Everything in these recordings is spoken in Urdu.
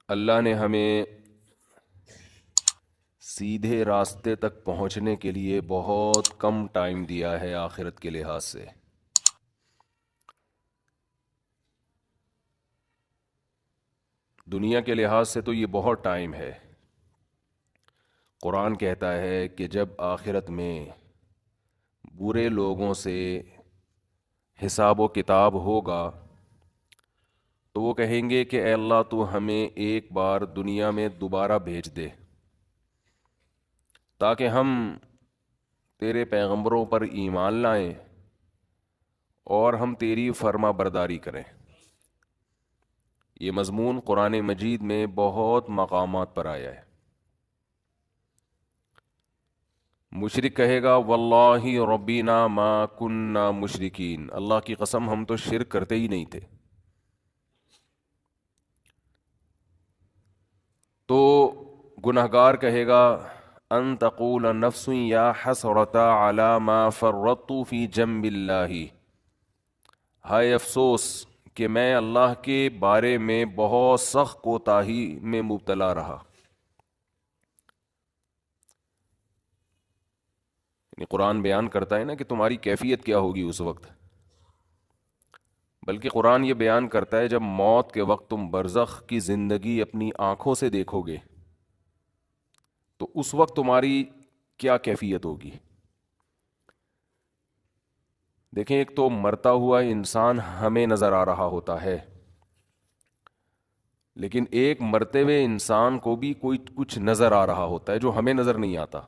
اللہ نے ہمیں سیدھے راستے تک پہنچنے کے لیے بہت کم ٹائم دیا ہے آخرت کے لحاظ سے. دنیا کے لحاظ سے تو یہ بہت ٹائم ہے. قرآن کہتا ہے کہ جب آخرت میں برے لوگوں سے حساب و کتاب ہوگا تو وہ کہیں گے کہ اے اللہ تو ہمیں ایک بار دنیا میں دوبارہ بھیج دے تاکہ ہم تیرے پیغمبروں پر ایمان لائیں اور ہم تیری فرما برداری کریں. یہ مضمون قرآن مجید میں بہت مقامات پر آیا ہے. مشرک کہے گا واللہ ربینا ما کننا مشرکین، اللہ کی قسم ہم تو شرک کرتے ہی نہیں تھے. تو گنہگار کہے گا ان تقول نفس یا حسرتا علی ما فرطت فی جنب اللہ، ہائے افسوس کہ میں اللہ کے بارے میں بہت سخت کوتاہی میں مبتلا رہا. یعنی قرآن بیان کرتا ہے نا کہ تمہاری کیفیت کیا ہوگی اس وقت، بلکہ قرآن یہ بیان کرتا ہے جب موت کے وقت تم برزخ کی زندگی اپنی آنکھوں سے دیکھو گے تو اس وقت تمہاری کیا کیفیت ہوگی. دیکھیں ایک تو مرتا ہوا انسان ہمیں نظر آ رہا ہوتا ہے، لیکن ایک مرتے ہوئے انسان کو بھی کوئی کچھ نظر آ رہا ہوتا ہے جو ہمیں نظر نہیں آتا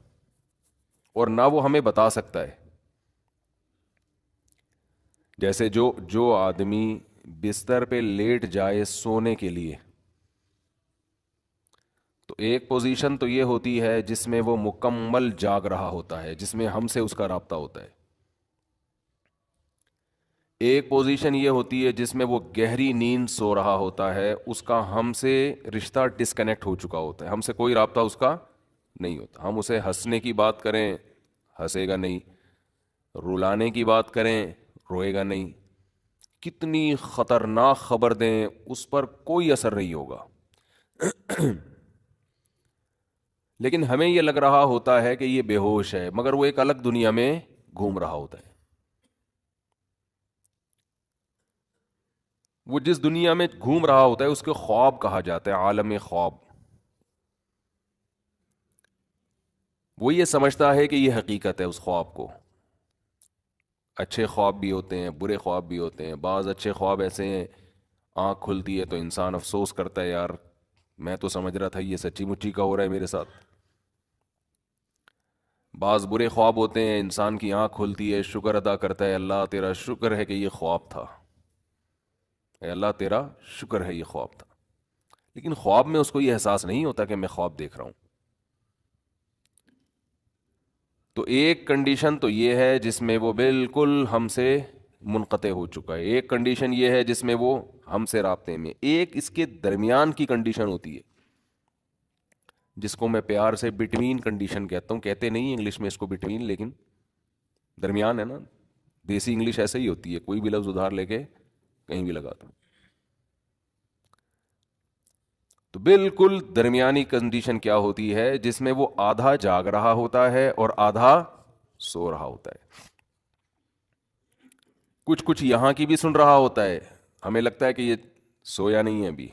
اور نہ وہ ہمیں بتا سکتا ہے. جیسے جو آدمی بستر پہ لیٹ جائے سونے کے لیے تو ایک پوزیشن تو یہ ہوتی ہے جس میں وہ مکمل جاگ رہا ہوتا ہے، جس میں ہم سے اس کا رابطہ ہوتا ہے. ایک پوزیشن یہ ہوتی ہے جس میں وہ گہری نیند سو رہا ہوتا ہے، اس کا ہم سے رشتہ ڈسکنیکٹ ہو چکا ہوتا ہے، ہم سے کوئی رابطہ اس کا نہیں ہوتا. ہم اسے ہنسنے کی بات کریں ہنسے گا نہیں، رلانے کی بات کریں روئے گا نہیں، کتنی خطرناک خبر دیں اس پر کوئی اثر نہیں ہوگا. لیکن ہمیں یہ لگ رہا ہوتا ہے کہ یہ بے ہوش ہے، مگر وہ ایک الگ دنیا میں گھوم رہا ہوتا ہے. وہ جس دنیا میں گھوم رہا ہوتا ہے اس کے خواب کہا جاتا ہے، عالم خواب. وہ یہ سمجھتا ہے کہ یہ حقیقت ہے اس خواب کو. اچھے خواب بھی ہوتے ہیں برے خواب بھی ہوتے ہیں. بعض اچھے خواب ایسے ہیں آنکھ کھلتی ہے تو انسان افسوس کرتا ہے یار میں تو سمجھ رہا تھا یہ سچی مچی کا ہو رہا ہے میرے ساتھ. بعض برے خواب ہوتے ہیں انسان کی آنکھ کھلتی ہے شکر ادا کرتا ہے اللہ تیرا شکر ہے کہ یہ خواب تھا، اے اللہ تیرا شکر ہے یہ خواب تھا. لیکن خواب میں اس کو یہ احساس نہیں ہوتا کہ میں خواب دیکھ رہا ہوں. تو ایک کنڈیشن تو یہ ہے جس میں وہ بالکل ہم سے منقطع ہو چکا ہے، ایک کنڈیشن یہ ہے جس میں وہ ہم سے رابطے میں، ایک اس کے درمیان کی کنڈیشن ہوتی ہے جس کو میں پیار سے بٹوین کنڈیشن کہتا ہوں. کہتے نہیں انگلش میں اس کو بٹوین، لیکن درمیان ہے نا. دیسی انگلش ایسے ہی ہوتی ہے، کوئی بھی لفظ ادھار لے کے کہیں بھی لگا دو. تو بالکل درمیانی کنڈیشن کیا ہوتی ہے جس میں وہ آدھا جاگ رہا ہوتا ہے اور آدھا سو رہا ہوتا ہے. کچھ کچھ یہاں کی بھی سن رہا ہوتا ہے، ہمیں لگتا ہے کہ یہ سویا نہیں ہے ابھی،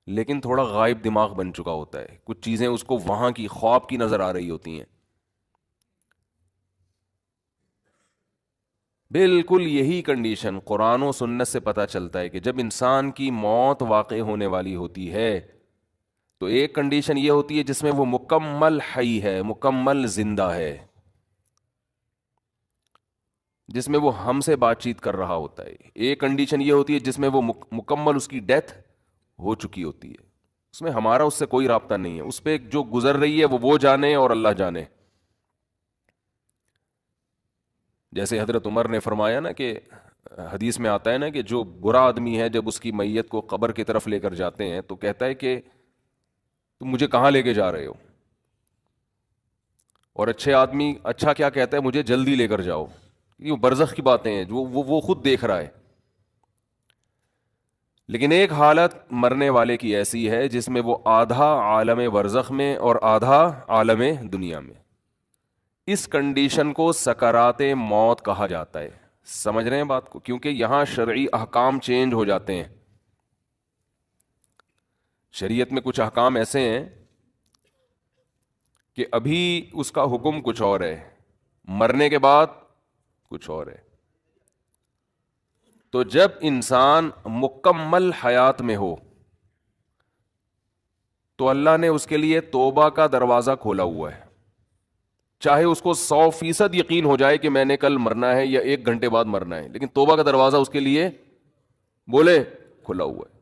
لیکن تھوڑا غائب دماغ بن چکا ہوتا ہے. کچھ چیزیں اس کو وہاں کی خواب کی نظر آ رہی ہوتی ہیں. بالکل یہی کنڈیشن قرآن و سنت سے پتہ چلتا ہے کہ جب انسان کی موت واقع ہونے والی ہوتی ہے تو ایک کنڈیشن یہ ہوتی ہے جس میں وہ مکمل حی ہے، مکمل زندہ ہے، جس میں وہ ہم سے بات چیت کر رہا ہوتا ہے. ایک کنڈیشن یہ ہوتی ہے جس میں وہ مکمل اس کی ڈیتھ ہو چکی ہوتی ہے، اس میں ہمارا اس سے کوئی رابطہ نہیں ہے. اس پہ جو گزر رہی ہے وہ جانے اور اللہ جانے. جیسے حضرت عمر نے فرمایا نا کہ حدیث میں آتا ہے نا کہ جو برا آدمی ہے جب اس کی میت کو قبر کی طرف لے کر جاتے ہیں تو کہتا ہے کہ تم مجھے کہاں لے کے جا رہے ہو، اور اچھے آدمی اچھا کیا کہتا ہے مجھے جلدی لے کر جاؤ. یہ برزخ کی باتیں ہیں جو وہ خود دیکھ رہا ہے. لیکن ایک حالت مرنے والے کی ایسی ہے جس میں وہ آدھا عالم برزخ میں اور آدھا عالم دنیا میں. اس کنڈیشن کو سکرات موت کہا جاتا ہے. سمجھ رہے ہیں بات کو؟ کیونکہ یہاں شرعی احکام چینج ہو جاتے ہیں. شریعت میں کچھ احکام ایسے ہیں کہ ابھی اس کا حکم کچھ اور ہے، مرنے کے بعد کچھ اور ہے. تو جب انسان مکمل حیات میں ہو تو اللہ نے اس کے لیے توبہ کا دروازہ کھولا ہوا ہے. چاہے اس کو 100% یقین ہو جائے کہ میں نے کل مرنا ہے یا 1 گھنٹے بعد مرنا ہے، لیکن توبہ کا دروازہ اس کے لیے بولے کھلا ہوا ہے.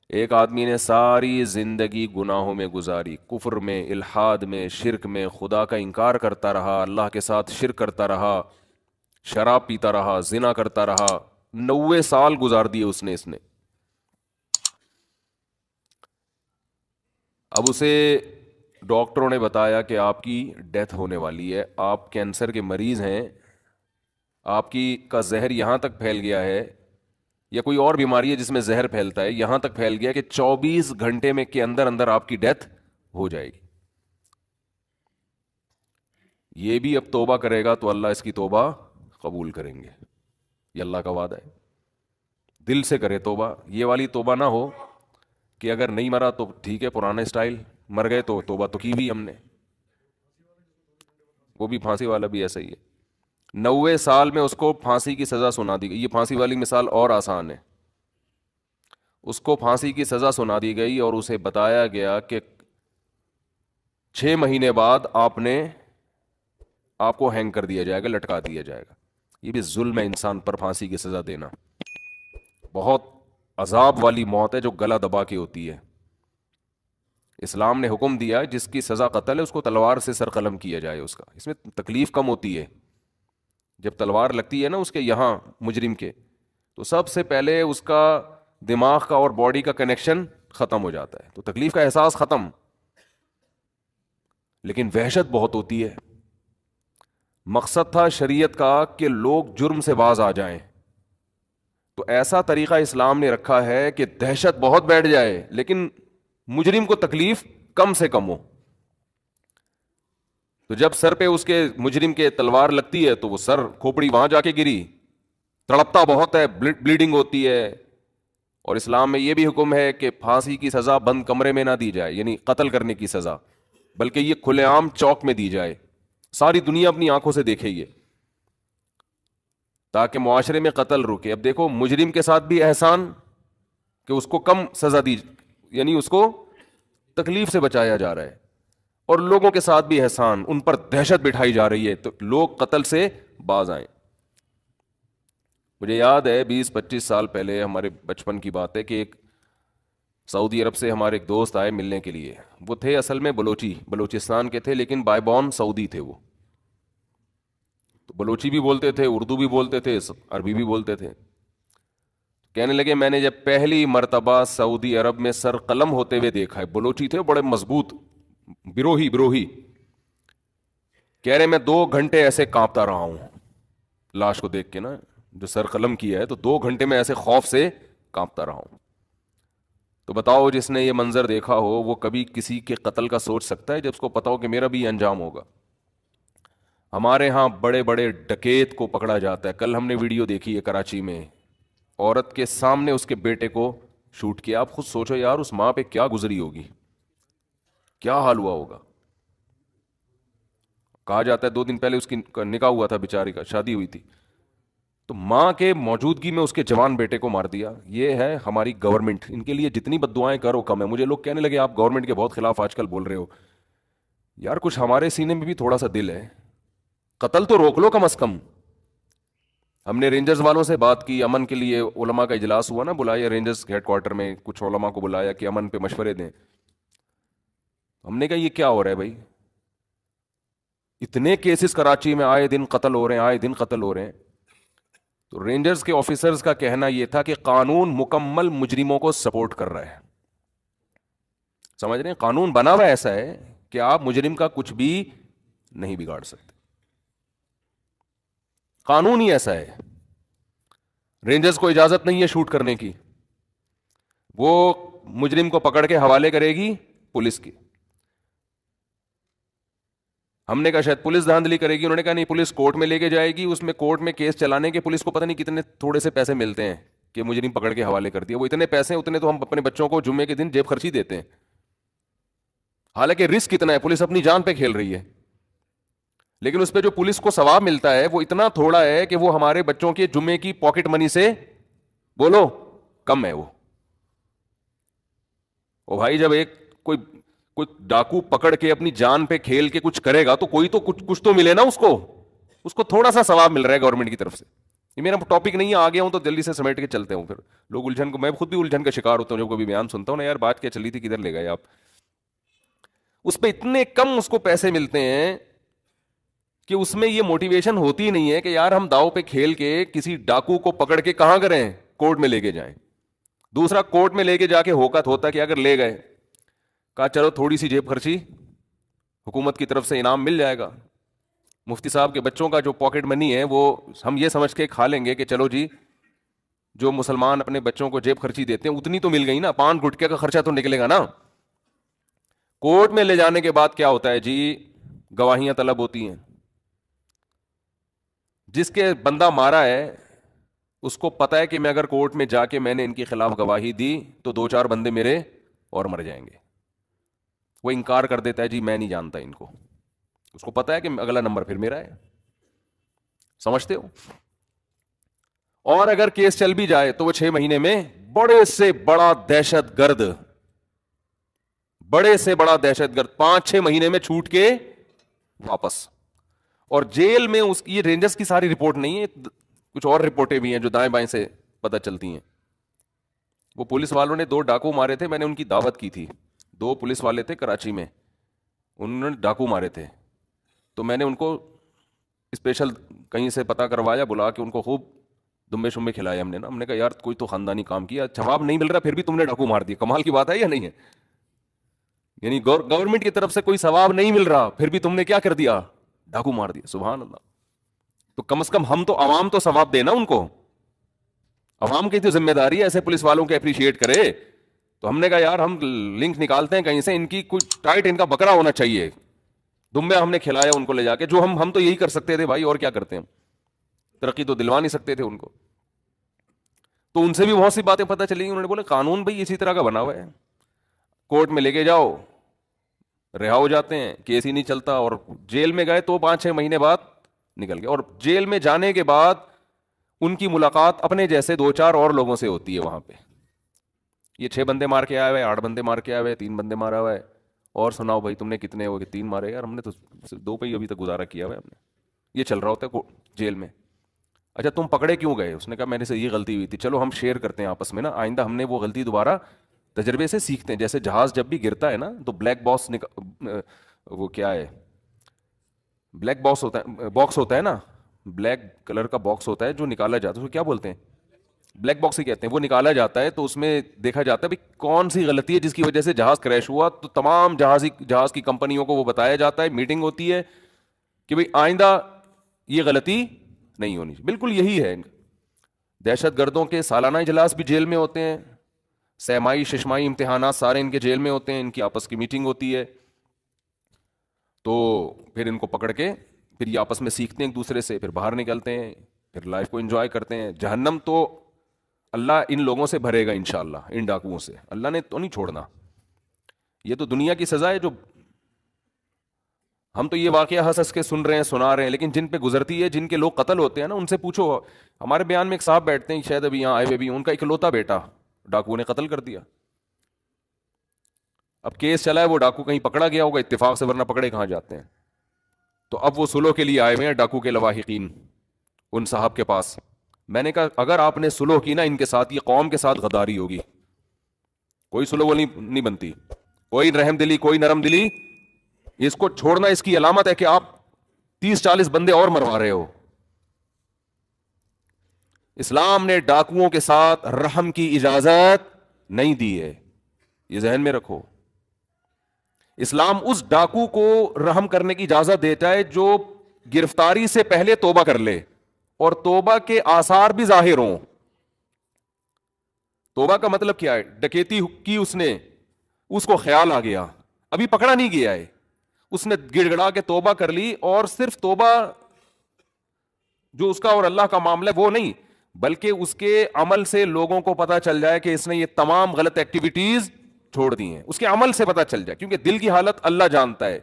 ایک آدمی نے ساری زندگی گناہوں میں گزاری، کفر میں، الحاد میں، شرک میں، خدا کا انکار کرتا رہا، اللہ کے ساتھ شرک کرتا رہا، شراب پیتا رہا، زنا کرتا رہا. 90 سال گزار دیے اس نے. اب اسے ڈاکٹروں نے بتایا کہ آپ کی ڈیتھ ہونے والی ہے، آپ کینسر کے مریض ہیں، آپ کی کا زہر یہاں تک پھیل گیا ہے، یا کوئی اور بیماری ہے جس میں زہر پھیلتا ہے، یہاں تک پھیل گیا کہ 24 گھنٹے میں کے اندر اندر آپ کی ڈیتھ ہو جائے گی. یہ بھی اب توبہ کرے گا تو اللہ اس کی توبہ قبول کریں گے، یہ اللہ کا وعدہ ہے. دل سے کرے توبہ، یہ والی توبہ نہ ہو کہ اگر نہیں مرا تو ٹھیک ہے پرانا اسٹائل، مر گئے تو توبہ تو کی بھی ہم نے. وہ بھی پھانسی والا بھی ایسا ہی ہے. 90 سال میں اس کو پھانسی کی سزا سنا دی گئی. یہ پھانسی والی مثال اور آسان ہے. اس کو پھانسی کی سزا سنا دی گئی اور اسے بتایا گیا کہ 6 مہینے بعد آپ کو ہینگ کر دیا جائے گا، لٹکا دیا جائے گا. یہ بھی ظلم ہے انسان پر پھانسی کی سزا دینا. بہت عذاب والی موت ہے جو گلا دبا کے ہوتی ہے. اسلام نے حکم دیا جس کی سزا قتل ہے اس کو تلوار سے سر قلم کیا جائے. اس میں تکلیف کم ہوتی ہے. جب تلوار لگتی ہے نا اس کے یہاں مجرم کے، تو سب سے پہلے اس کا دماغ کا اور باڈی کا کنیکشن ختم ہو جاتا ہے، تو تکلیف کا احساس ختم، لیکن وحشت بہت ہوتی ہے. مقصد تھا شریعت کا کہ لوگ جرم سے باز آ جائیں، تو ایسا طریقہ اسلام نے رکھا ہے کہ دہشت بہت بیٹھ جائے لیکن مجرم کو تکلیف کم سے کم ہو. تو جب سر پہ اس کے مجرم کے تلوار لگتی ہے تو وہ سر کھوپڑی وہاں جا کے گری، تڑپتا بہت ہے، بلیڈنگ ہوتی ہے. اور اسلام میں یہ بھی حکم ہے کہ پھانسی کی سزا بند کمرے میں نہ دی جائے، یعنی قتل کرنے کی سزا، بلکہ یہ کھلے عام چوک میں دی جائے، ساری دنیا اپنی آنکھوں سے دیکھے یہ، تاکہ معاشرے میں قتل رکے. اب دیکھو مجرم کے ساتھ بھی احسان کہ اس کو کم سزا دی، یعنی اس کو تکلیف سے بچایا جا رہا ہے، اور لوگوں کے ساتھ بھی احسان، ان پر دہشت بٹھائی جا رہی ہے تو لوگ قتل سے باز آئیں. مجھے یاد ہے 20-25 سال پہلے، ہمارے بچپن کی بات ہے، کہ ایک سعودی عرب سے ہمارے ایک دوست آئے ملنے کے لیے. وہ تھے اصل میں بلوچستان کے تھے، لیکن بائی بورن سعودی تھے. وہ تو بلوچی بھی بولتے تھے، اردو بھی بولتے تھے، عربی بھی بولتے تھے. کہنے لگے میں نے جب پہلی مرتبہ سعودی عرب میں سر قلم ہوتے ہوئے دیکھا ہے، بلوچی تھے بڑے مضبوط، بروہی، کہہ رہے میں 2 گھنٹے ایسے کانپتا رہا ہوں لاش کو دیکھ کے نا، جو سر قلم کیا ہے، تو 2 گھنٹے میں ایسے خوف سے کانپتا رہا ہوں. تو بتاؤ جس نے یہ منظر دیکھا ہو وہ کبھی کسی کے قتل کا سوچ سکتا ہے جب اس کو پتا ہو کہ میرا بھی انجام ہوگا؟ ہمارے ہاں بڑے بڑے ڈکیت کو پکڑا جاتا ہے. کل ہم نے ویڈیو دیکھی ہے کراچی میں، عورت کے سامنے اس کے بیٹے کو شوٹ کیا. آپ خود سوچو یار اس ماں پہ کیا گزری ہوگی، کیا حال ہوا ہوگا. کہا جاتا ہے 2 دن پہلے اس کی نکاح ہوا تھا، بیچاری کا شادی ہوئی تھی، تو ماں کے موجودگی میں اس کے جوان بیٹے کو مار دیا. یہ ہے ہماری گورنمنٹ. ان کے لیے جتنی بد دعائیں کرو کم ہے. مجھے لوگ کہنے لگے آپ گورنمنٹ کے بہت خلاف آج کل بول رہے ہو. یار کچھ ہمارے سینے میں بھی تھوڑا سا دل ہے، قتل تو روک لو کم از کم. ہم نے رینجرز والوں سے بات کی، امن کے لیے علماء کا اجلاس ہوا نا، بلایا رینجرز ہیڈ کوارٹر میں، کچھ علماء کو بلایا کہ امن پہ مشورے دیں. ہم نے کہا یہ کیا ہو رہا ہے بھائی، اتنے کیسز کراچی میں آئے دن قتل ہو رہے ہیں. تو رینجرز کے آفیسرز کا کہنا یہ تھا کہ قانون مکمل مجرموں کو سپورٹ کر رہا ہے. سمجھ رہے ہیں؟ قانون بنا ہوا ایسا ہے کہ آپ مجرم کا کچھ بھی نہیں بگاڑ سکتے. قانون ہی ایسا ہے. رینجرز کو اجازت نہیں ہے شوٹ کرنے کی، وہ مجرم کو پکڑ کے حوالے کرے گی پولیس کی. ہم نے کہا شاید پولیس دھاندلی کرے گی، انہوں نے کہا نہیں، پولیس کورٹ میں لے کے جائے گی، اس میں کورٹ میں کیس چلانے کے پولیس کو پتہ نہیں کتنے تھوڑے سے پیسے ملتے ہیں کہ مجرم پکڑ کے حوالے کر دیا. وہ اتنے پیسے اتنے تو ہم اپنے بچوں کو جمعے کے دن جیب خرچی دیتے ہیں، حالانکہ رسک کتنا ہے، پولیس اپنی جان پہ کھیل رہی ہے، لیکن اس پہ جو پولیس کو ثواب ملتا ہے وہ اتنا تھوڑا ہے کہ وہ ہمارے بچوں کے جمعے کی پاکٹ منی سے بولو کم ہے. وہ بھائی جب ایک کوئی ڈاکو پکڑ کے اپنی جان پہ کھیل کے کچھ کرے گا تو کوئی تو کچھ تو ملے نا، اس کو تھوڑا سا ثواب مل رہا ہے گورنمنٹ کی طرف سے. یہ میرا ٹاپک نہیں ہے، آگے ہوں تو جلدی سے سمیٹ کے چلتے ہوں، پھر لوگ الجھن کو، میں خود بھی الجھن کا شکار ہوتا ہوں جب کبھی بیان سنتا ہوں نا، یار بات کیا چلی تھی، کدھر لے گئے آپ. اس پہ اتنے کم اس کو پیسے ملتے ہیں کہ اس میں یہ موٹیویشن ہوتی ہی نہیں ہے کہ یار ہم داؤ پہ کھیل کے کسی ڈاکو کو پکڑ کے کہاں کریں، کورٹ میں لے کے جائیں. دوسرا، کورٹ میں لے کے جا کے ہوتا کہ اگر لے گئے، کہا چلو تھوڑی سی جیب خرچی حکومت کی طرف سے انعام مل جائے گا، مفتی صاحب کے بچوں کا جو پاکٹ منی ہے وہ ہم یہ سمجھ کے کھا لیں گے کہ چلو جی جو مسلمان اپنے بچوں کو جیب خرچی دیتے ہیں اتنی تو مل گئی نا، پان گٹکے کا خرچہ تو نکلے گا نا. کورٹ میں لے جانے کے بعد کیا ہوتا ہے جی، گواہیاں طلب ہوتی ہیں. جس کے بندہ مارا ہے اس کو پتا ہے کہ میں اگر کورٹ میں جا کے میں نے ان کے خلاف گواہی دی تو 2-4 بندے میرے اور مر جائیں گے. وہ انکار کر دیتا ہے، جی میں نہیں جانتا ان کو، اس کو پتا ہے کہ اگلا نمبر پھر میرا ہے. سمجھتے ہو؟ اور اگر کیس چل بھی جائے تو وہ 6 مہینے میں بڑے سے بڑا دہشت گرد 5-6 مہینے میں چھوٹ کے واپس. اور جیل میں اس کی، یہ رینجرز کی ساری رپورٹ نہیں ہے، کچھ اور رپورٹیں بھی ہیں جو دائیں بائیں سے پتہ چلتی ہیں. وہ پولیس والوں نے 2 ڈاکو مارے تھے، میں نے ان کی دعوت کی تھی. 2 پولیس والے تھے کراچی میں، انہوں نے ڈاکو مارے تھے، تو میں نے ان کو اسپیشل کہیں سے پتہ کروایا، بلا کے ان کو خوب دمبے شمبے کھلائے. ہم نے کہا یار کوئی تو خاندانی کام کیا، جواب نہیں مل رہا پھر بھی تم نے ڈاکو مار دیا، کمال کی بات ہے یا نہیں ہے؟ یعنی گورنمنٹ کی طرف سے کوئی ثواب نہیں مل رہا پھر بھی تم نے کیا کر دیا، ڈاکو مار دیا. سبحان اللہ. تو کم از کم ہم تو عوام تو ثواب دینا ان کو، عوام کی تو ذمہ داری ہے ایسے پولیس والوں کے اپریشیٹ کرے. تو ہم نے کہا یار ہم لنک نکالتے ہیں کہیں سے، ان کی کوئی ٹائٹ ان کا بکرا ہونا چاہیے. دمبے ہم نے کھلایا ان کو لے جا کے، جو ہم تو یہی کر سکتے تھے بھائی، اور کیا کرتے ہیں، ترقی تو دلوا نہیں سکتے تھے ان کو. تو ان سے بھی بہت سی باتیں پتہ چلی. انہوں نے بولا قانون بھائی اسی طرح کا بنا ہوا ہے، کورٹ میں لے کے جاؤ رہا ہو جاتے ہیں، کیس ہی نہیں چلتا، اور جیل میں گئے تو 5-6 مہینے بعد نکل گئے. اور جیل میں جانے کے بعد ان کی ملاقات اپنے جیسے 2-4 اور لوگوں سے ہوتی ہے وہاں پہ. یہ 6 بندے مار کے آئے ہوئے، 8 بندے مار کے آئے ہوئے، 3 بندے مارا ہوا ہے، اور سناؤ بھائی تم نے کتنے ہو؟ 3 مارے. یار ہم نے تو صرف 2 پہ ہی ابھی تک گزارا کیا ہوا ہے ہم نے. یہ چل رہا ہوتا ہے جیل میں. اچھا تم پکڑے کیوں گئے؟ اس نے کہا میرے سے یہ غلطی ہوئی تھی. چلو ہم شیئر کرتے ہیں آپس میں نا، آئندہ ہم نے وہ غلطی دوبارہ تجربے سے سیکھتے ہیں. جیسے جہاز جب بھی گرتا ہے نا تو بلیک باکس وہ کیا ہے، بلیک باکس ہوتا ہے، باکس ہوتا ہے نا، بلیک کلر کا باکس ہوتا ہے جو نکالا جاتا ہے، اس کو کیا بولتے ہیں؟ بلیک باکس ہی کہتے ہیں. وہ نکالا جاتا ہے تو اس میں دیکھا جاتا ہے بھائی کون سی غلطی ہے جس کی وجہ سے جہاز کریش ہوا. تو تمام جہاز کی کمپنیوں کو وہ بتایا جاتا ہے، میٹنگ ہوتی ہے کہ بھائی آئندہ یہ غلطی نہیں ہونی. بالکل یہی ہے. دہشت گردوں کے سالانہ اجلاس بھی جیل میں ہوتے ہیں، سہمائی ششمائی امتحانات سارے ان کے جیل میں ہوتے ہیں، ان کی آپس کی میٹنگ ہوتی ہے. تو پھر ان کو پکڑ کے پھر یہ آپس میں سیکھتے ہیں ایک دوسرے سے، پھر باہر نکلتے ہیں، پھر لائف کو انجوائے کرتے ہیں. جہنم تو اللہ ان لوگوں سے بھرے گا انشاءاللہ، ان ڈاکوؤں سے. اللہ نے تو نہیں چھوڑنا. یہ تو دنیا کی سزا ہے جو ہم تو یہ واقعہ ہنس ہنس کے سن رہے ہیں، سنا رہے ہیں، لیکن جن پہ گزرتی ہے، جن کے لوگ قتل ہوتے ہیں نا، ان سے پوچھو. ہمارے بیان میں ایک صاحب بیٹھتے ہیں، شاید ابھی یہاں آئے ہوئے بھی، ان کا اکلوتا بیٹا ڈاکو نے قتل کر دیا. اب کیس چلا ہے، وہ ڈاکو کہیں پکڑا گیا ہوگا اتفاق سے، ورنہ پکڑے کہاں جاتے ہیں. تو اب وہ سلو کے لیے آئے ہوئے ہیں ڈاکو کے لواحقین ان صاحب کے پاس. میں نے کہا اگر آپ نے سلو کی نا ان کے ساتھ، یہ قوم کے ساتھ غداری ہوگی. کوئی سلو وہ نہیں بنتی، کوئی رحم دلی، کوئی نرم دلی. اس کو چھوڑنا اس کی علامت ہے کہ آپ 30-40 بندے اور مروا رہے ہو. اسلام نے ڈاکوؤں کے ساتھ رحم کی اجازت نہیں دی ہے، یہ ذہن میں رکھو. اسلام اس ڈاکو کو رحم کرنے کی اجازت دیتا ہے جو گرفتاری سے پہلے توبہ کر لے اور توبہ کے آثار بھی ظاہر ہوں. توبہ کا مطلب کیا ہے؟ ڈکیتی کی اس نے، اس کو خیال آ گیا، ابھی پکڑا نہیں گیا ہے، اس نے گڑ گڑا کے توبہ کر لی، اور صرف توبہ جو اس کا اور اللہ کا معاملہ ہے وہ نہیں، بلکہ اس کے عمل سے لوگوں کو پتا چل جائے کہ اس نے یہ تمام غلط ایکٹیویٹیز چھوڑ دی ہیں، اس کے عمل سے پتا چل جائے، کیونکہ دل کی حالت اللہ جانتا ہے،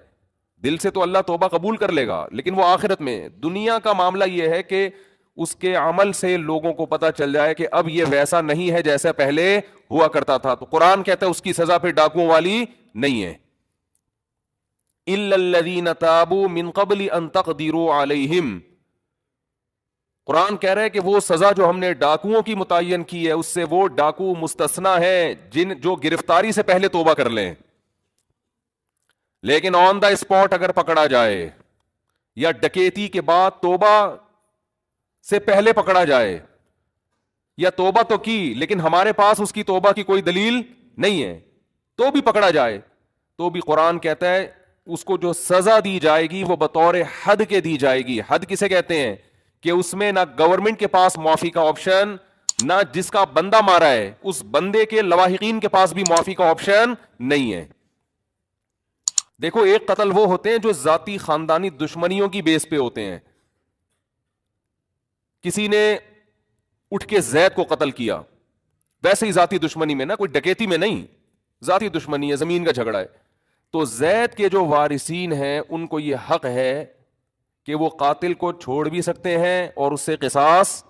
دل سے تو اللہ توبہ قبول کر لے گا، لیکن وہ آخرت میں، دنیا کا معاملہ یہ ہے کہ اس کے عمل سے لوگوں کو پتا چل جائے کہ اب یہ ویسا نہیں ہے جیسا پہلے ہوا کرتا تھا. تو قرآن کہتا ہے اس کی سزا پھر ڈاکوؤں والی نہیں ہے. الا الذین تابوا من قبل ان تقدروا علیہم. قرآن کہہ رہا ہے کہ وہ سزا جو ہم نے ڈاکوؤں کی متعین کی ہے اس سے وہ ڈاکو مستثنا ہے جو گرفتاری سے پہلے توبہ کر لیں. لیکن آن دا اسپاٹ اگر پکڑا جائے یا ڈکیتی کے بعد توبہ سے پہلے پکڑا جائے یا توبہ تو کی لیکن ہمارے پاس اس کی توبہ کی کوئی دلیل نہیں ہے تو بھی پکڑا جائے تو بھی قرآن کہتا ہے اس کو جو سزا دی جائے گی وہ بطور حد کے دی جائے گی. حد کسے کہتے ہیں کہ اس میں نہ گورنمنٹ کے پاس معافی کا آپشن، نہ جس کا بندہ مارا ہے اس بندے کے لواحقین کے پاس بھی معافی کا آپشن نہیں ہے. دیکھو ایک قتل وہ ہوتے ہیں جو ذاتی خاندانی دشمنیوں کی بیس پہ ہوتے ہیں. کسی نے اٹھ کے زید کو قتل کیا، ویسے ہی ذاتی دشمنی میں، نا کوئی ڈکیتی میں نہیں، ذاتی دشمنی ہے، زمین کا جھگڑا ہے. تو زید کے جو وارثین ہیں ان کو یہ حق ہے کہ وہ قاتل کو چھوڑ بھی سکتے ہیں اور اس سے قصاص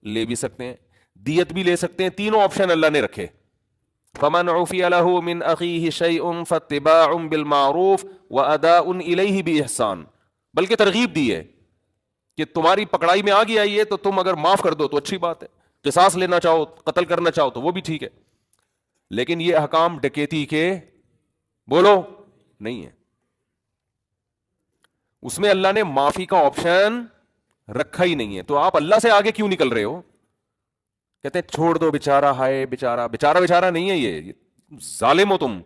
لے بھی سکتے ہیں، دیت بھی لے سکتے ہیں. تینوں آپشن اللہ نے رکھے. فمن عفی له من اخیہ شیء فاتباع بالمعروف واداء الیہ باحسان. بلکہ ترغیب دی ہے کہ تمہاری پکڑائی میں آ گیا یہ تو تم اگر معاف کر دو تو اچھی بات ہے، قصاص لینا چاہو قتل کرنا چاہو تو وہ بھی ٹھیک ہے. لیکن یہ احکام ڈکیتی کے بولو نہیں ہے. اس میں اللہ نے معافی کا آپشن رکھا ہی نہیں ہے. تو آپ اللہ سے آگے کیوں نکل رہے ہو؟ کہتے ہیں چھوڑ دو بیچارہ، ہائے بیچارہ. بیچارہ نہیں ہے یہ ظالم ہو تم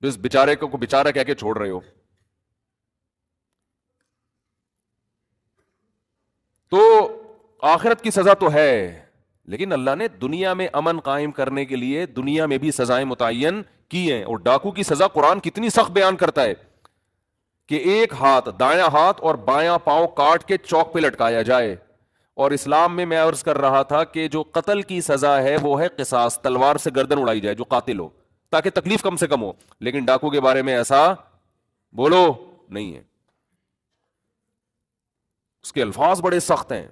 جو اس بیچارے کو بیچارہ کہہ کے چھوڑ رہے ہو. تو آخرت کی سزا تو ہے لیکن اللہ نے دنیا میں امن قائم کرنے کے لیے دنیا میں بھی سزائیں متعین کی ہیں. اور ڈاکو کی سزا قرآن کتنی سخت بیان کرتا ہے کہ ایک ہاتھ، دایاں ہاتھ اور بایاں پاؤں کاٹ کے چوک پہ لٹکایا جائے. اور اسلام میں عرض کر رہا تھا کہ جو قتل کی سزا ہے وہ ہے قصاص، تلوار سے گردن اڑائی جائے جو قاتل ہو تاکہ تکلیف کم سے کم ہو. لیکن ڈاکو کے بارے میں ایسا بولو نہیں ہے، اس کے الفاظ بڑے سخت ہیں.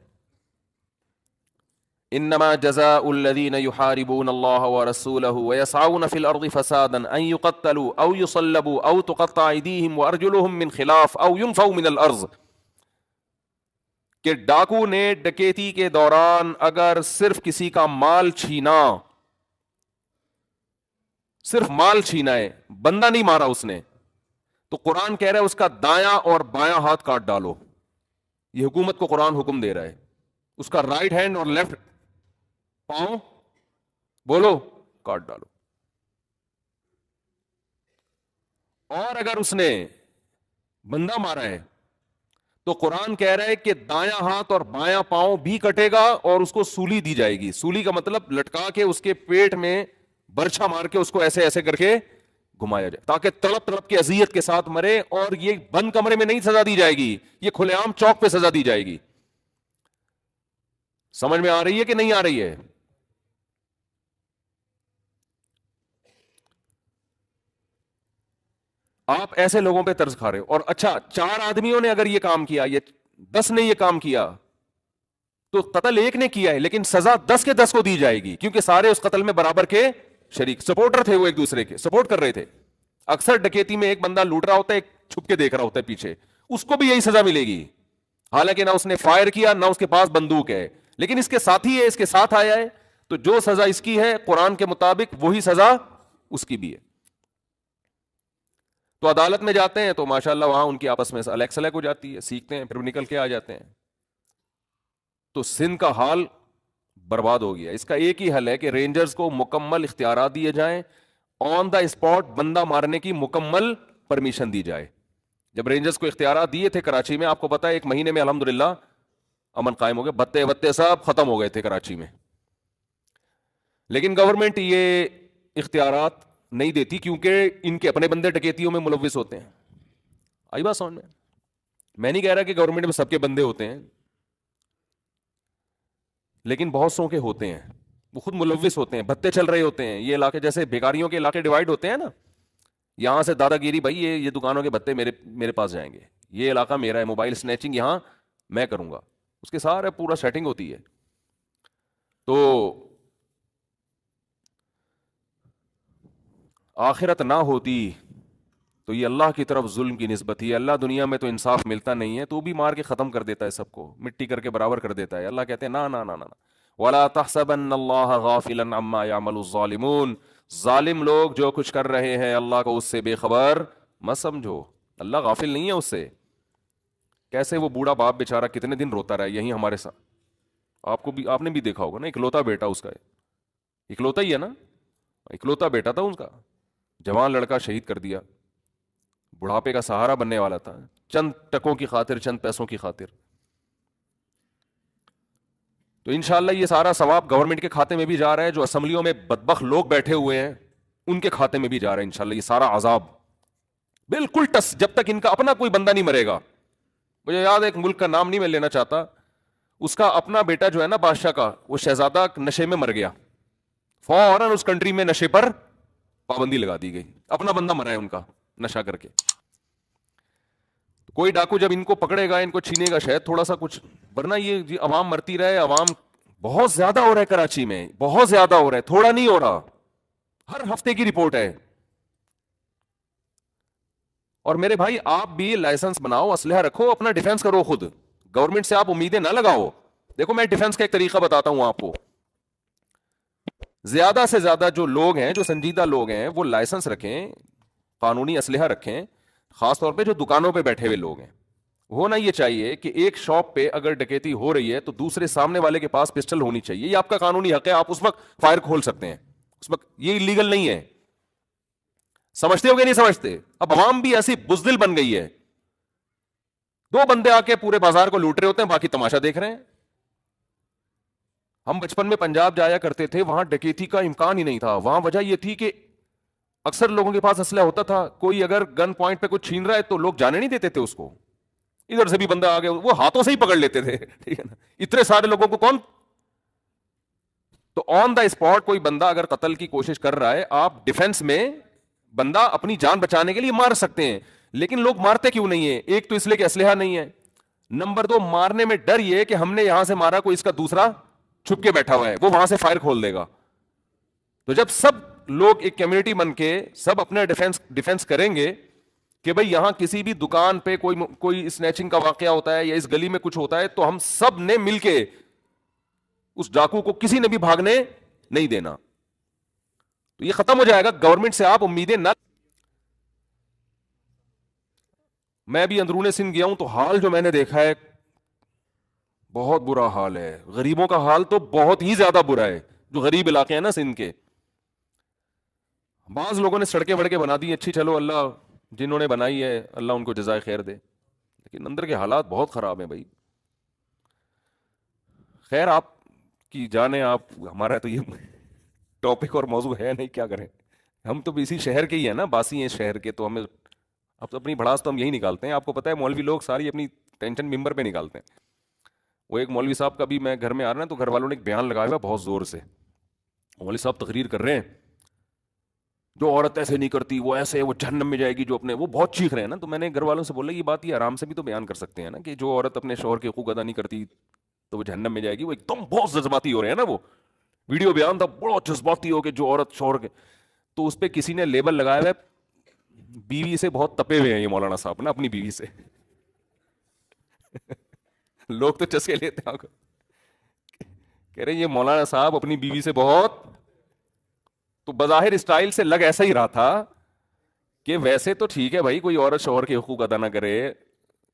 انما جزاء الذين يحاربون الله ورسوله ويسعون في الارض فسادا ان يقتلوا او يصلبوا او تقطع ايديهم وارجلهم من خلاف او ينفوا من الارض. کہ ڈاکو نے ڈکیتی کے دوران اگر صرف کسی کا مال چھینا، صرف مال چھینا ہے، بندہ نہیں مارا اس نے، تو قرآن کہہ رہا ہے اس کا دایاں اور بایاں ہاتھ کاٹ ڈالو. یہ حکومت کو قرآن حکم دے رہا ہے. اس کا رائٹ ہینڈ اور لیفٹ پاؤں بولو کاٹ ڈالو. اور اگر اس نے بندہ مارا ہے تو قرآن کہہ رہا ہے کہ دایاں ہاتھ اور بایاں پاؤں بھی کٹے گا اور اس کو سولی دی جائے گی. سولی کا مطلب لٹکا کے اس کے پیٹ میں برچھا مار کے اس کو ایسے ایسے کر کے گھمایا جائے تاکہ تڑپ تڑپ کے اذیت کے ساتھ مرے. اور یہ بند کمرے میں نہیں سزا دی جائے گی، یہ کھلے عام چوک پہ سزا دی جائے گی. سمجھ میں آ رہی ہے کہ نہیں آ رہی ہے؟ آپ ایسے لوگوں پہ طرز کھا رہے ہو. اور اچھا 4 آدمیوں نے اگر یہ کام کیا، یہ 10 نے یہ کام کیا تو قتل ایک نے کیا ہے لیکن سزا 10 کے 10 کو دی جائے گی کیونکہ سارے اس قتل میں برابر کے شریک سپورٹر تھے، وہ ایک دوسرے کے سپورٹ کر رہے تھے. اکثر ڈکیتی میں ایک بندہ لوٹ رہا ہوتا ہے، ایک چھپ کے دیکھ رہا ہوتا ہے پیچھے، اس کو بھی یہی سزا ملے گی. حالانکہ نہ اس نے فائر کیا نہ اس کے پاس بندوق ہے لیکن اس کے ساتھی ہے، اس کے ساتھ آیا ہے، تو جو سزا اس کی ہے قرآن کے مطابق وہی سزا اس کی بھی ہے. تو عدالت میں جاتے ہیں تو ماشاءاللہ وہاں ان کی آپس میں الیکس الگ ہو جاتی ہے، سیکھتے ہیں، پھر نکل کے آ جاتے ہیں. تو سندھ کا حال برباد ہو گیا. اس کا ایک ہی حل ہے کہ رینجرز کو مکمل اختیارات دیے جائیں، آن دا اسپاٹ بندہ مارنے کی مکمل پرمیشن دی جائے. جب رینجرز کو اختیارات دیے تھے کراچی میں، آپ کو پتا ہے 1 مہینے میں الحمدللہ امن قائم ہو گیا، بتے سب ختم ہو گئے تھے کراچی میں. لیکن گورنمنٹ یہ اختیارات نہیں دیتی کیونکہ ان کے اپنے بندے ڈکیتیوں میں ملوث ہوتے ہیں. آئی بات سمجھ میں نہیں کہہ رہا کہ گورنمنٹ میں سب کے بندے ہوتے ہیں, لیکن بہت سو کے ہوتے ہیں, وہ خود ملوث ہوتے ہیں, بھتے چل رہے ہوتے ہیں. یہ علاقے جیسے بھیکاریوں کے علاقے ڈیوائڈ ہوتے ہیں نا, یہاں سے دادا گیری بھائی یہ دکانوں کے بھتے میرے پاس جائیں گے, یہ علاقہ میرا ہے, موبائل سنیچنگ یہاں میں کروں گا, اس کے سارے پورا سیٹنگ ہوتی ہے. تو آخرت نہ ہوتی تو یہ اللہ کی طرف ظلم کی نسبت ہی. اللہ دنیا میں تو انصاف ملتا نہیں ہے, تو بھی مار کے ختم کر دیتا ہے, سب کو مٹی کر کے برابر کر دیتا ہے. اللہ کہتے ہیں نا نا نا نا, وَلَا تَحْسَبَنَّ اللَّهَ غَافِلًا عَمَّا يَعْمَلُ الظَّالِمُونَ, ظالم لوگ جو کچھ کر رہے ہیں اللہ کو اس سے بے خبر مت سمجھو. اللہ غافل نہیں ہے اس سے. کیسے وہ بوڑھا باپ بیچارہ کتنے دن روتا رہا یہیں ہمارے ساتھ, آپ نے بھی دیکھا ہوگا نا, اکلوتا بیٹا اس کا ہے, اکلوتا ہی ہے نا, اکلوتا بیٹا تھا اس کا, جوان لڑکا شہید کر دیا, بڑھاپے کا سہارا بننے والا تھا, چند ٹکوں کی خاطر, چند پیسوں کی خاطر. تو انشاءاللہ یہ سارا ثواب گورنمنٹ کے کھاتے میں بھی جا رہا ہے, جو اسمبلیوں میں بدبخت لوگ بیٹھے ہوئے ہیں ان کے کھاتے میں بھی جا رہا ہے انشاءاللہ یہ سارا عذاب, بالکل ٹس, جب تک ان کا اپنا کوئی بندہ نہیں مرے گا. مجھے یاد ہے ایک ملک کا نام نہیں میں لینا چاہتا, اس کا اپنا بیٹا جو ہے نا بادشاہ کا, وہ شہزادہ نشے میں مر گیا, فوراً اس کنٹری میں نشے پر پابندی لگا دی گئی, اپنا بندہ مرا ہے ان کا نشہ کر کے. کوئی ڈاکو جب ان کو پکڑے گا, ان کو چھینے گا شاید تھوڑا سا کچھ, ورنہ یہ عوام مرتی رہے. عوام بہت زیادہ ہو رہا ہے کراچی میں, بہت زیادہ ہو رہا ہے, تھوڑا نہیں ہو رہا, ہر ہفتے کی رپورٹ ہے. اور میرے بھائی آپ بھی لائسنس بناؤ, اسلحہ رکھو, اپنا ڈیفینس کرو خود, گورنمنٹ سے آپ امیدیں نہ لگاؤ. دیکھو میں ڈیفینس کا ایک طریقہ بتاتا ہوں آپ کو. زیادہ سے زیادہ جو لوگ ہیں, جو سنجیدہ لوگ ہیں, وہ لائسنس رکھیں, قانونی اسلحہ رکھیں, خاص طور پہ جو دکانوں پہ بیٹھے ہوئے لوگ ہیں. ہونا یہ چاہیے کہ ایک شاپ پہ اگر ڈکیتی ہو رہی ہے تو دوسرے سامنے والے کے پاس پسٹل ہونی چاہیے, یہ آپ کا قانونی حق ہے, آپ اس وقت فائر کھول سکتے ہیں, اس وقت یہ لیگل نہیں ہے. سمجھتے ہو کہ نہیں سمجھتے؟ اب عوام بھی ایسی بزدل بن گئی ہے, دو بندے آ کے پورے بازار کو لوٹ رہے ہوتے ہیں, باقی تماشا دیکھ رہے ہیں. ہم بچپن میں پنجاب جایا کرتے تھے, وہاں ڈکیتی کا امکان ہی نہیں تھا. وہاں وجہ یہ تھی کہ اکثر لوگوں کے پاس اسلحہ ہوتا تھا, کوئی اگر گن پوائنٹ پہ کچھ چھین رہا ہے تو لوگ جانے نہیں دیتے تھے اس کو, ادھر سے بھی بندہ آ گیا وہ ہاتھوں سے ہی پکڑ لیتے تھے, ٹھیک ہے نا, اتنے سارے لوگوں کو کون. تو آن دا اسپاٹ کوئی بندہ اگر قتل کی کوشش کر رہا ہے, آپ ڈیفenس میں بندہ اپنی جان بچانے کے لیے مار سکتے ہیں, لیکن لوگ مارتے کیوں نہیں ہے؟ ایک تو اس لیے کہ اسلحہ نہیں ہے, نمبر دو مارنے میں ڈر یہ کہ ہم نے یہاں سے مارا, کوئی اس کا دوسرا چھپ کے بیٹھا ہوا ہے, وہ وہاں سے فائر کھول دے گا. تو جب سب لوگ ایک کمیونٹی بن کے سب اپنے ڈیفenس کریں گے کہ بھئی یہاں کسی بھی دکان پہ کوئی اسنیچنگ کا واقعہ ہوتا ہے یا اس گلی میں کچھ ہوتا ہے, تو ہم سب نے مل کے اس ڈاکو کو کسی نے بھی بھاگنے نہیں دینا. تو یہ ختم ہو جائے گا. گورنمنٹ سے آپ امیدیں نہ, میں بھی اندرون سندھ گیا ہوں تو حال جو میں نے دیکھا ہے بہت برا حال ہے. غریبوں کا حال تو بہت ہی زیادہ برا ہے, جو غریب علاقے ہیں نا سندھ کے. بعض لوگوں نے سڑکیں وڑکیں بنا دی اچھی, چلو اللہ جنہوں نے بنائی ہے اللہ ان کو جزائے خیر دے, لیکن اندر کے حالات بہت خراب ہیں بھائی. خیر آپ کی جانے, آپ, ہمارا تو یہ ٹاپک اور موضوع ہے نہیں, کیا کریں. ہم تو اسی شہر کے ہی ہیں نا, باسی ہیں شہر کے, تو ہمیں اب تو اپنی بھڑاس تو ہم یہی نکالتے ہیں. آپ کو پتہ ہے مولوی لوگ ساری اپنی ٹینشن ممبر پہ نکالتے ہیں. وہ ایک مولوی صاحب کا بھی میں گھر میں آ رہا ہے تو گھر والوں نے ایک بیان لگایا ہوا بہت زور سے. مولوی صاحب تقریر کر رہے ہیں, جو عورت ایسے نہیں کرتی وہ ایسے, وہ جہنم میں جائے گی, جو اپنے, وہ بہت چیخ رہے ہیں نا. تو میں نے گھر والوں سے بولا یہ بات یہ آرام سے بھی تو بیان کر سکتے ہیں نا, کہ جو عورت اپنے شوہر کے حقوق ادا نہیں کرتی تو وہ جہنم میں جائے گی. وہ ایک دم بہت جذباتی ہو رہے ہیں نا, وہ ویڈیو بیان تھا بڑا جذباتی ہو کہ جو عورت شوہر کے, تو اس پہ کسی نے لیبل لگایا ہے بیوی سے بہت تپے ہوئے ہیں یہ مولانا صاحب نا اپنی بیوی سے. لوگ تو چسکے لیتے ہیں, کہہ رہے یہ مولانا صاحب اپنی بیوی سے بہت, تو بظاہر اسٹائل سے لگ ایسا ہی رہا تھا کہ ویسے تو ٹھیک ہے بھائی, کوئی عورت شوہر کے حقوق ادا نہ کرے,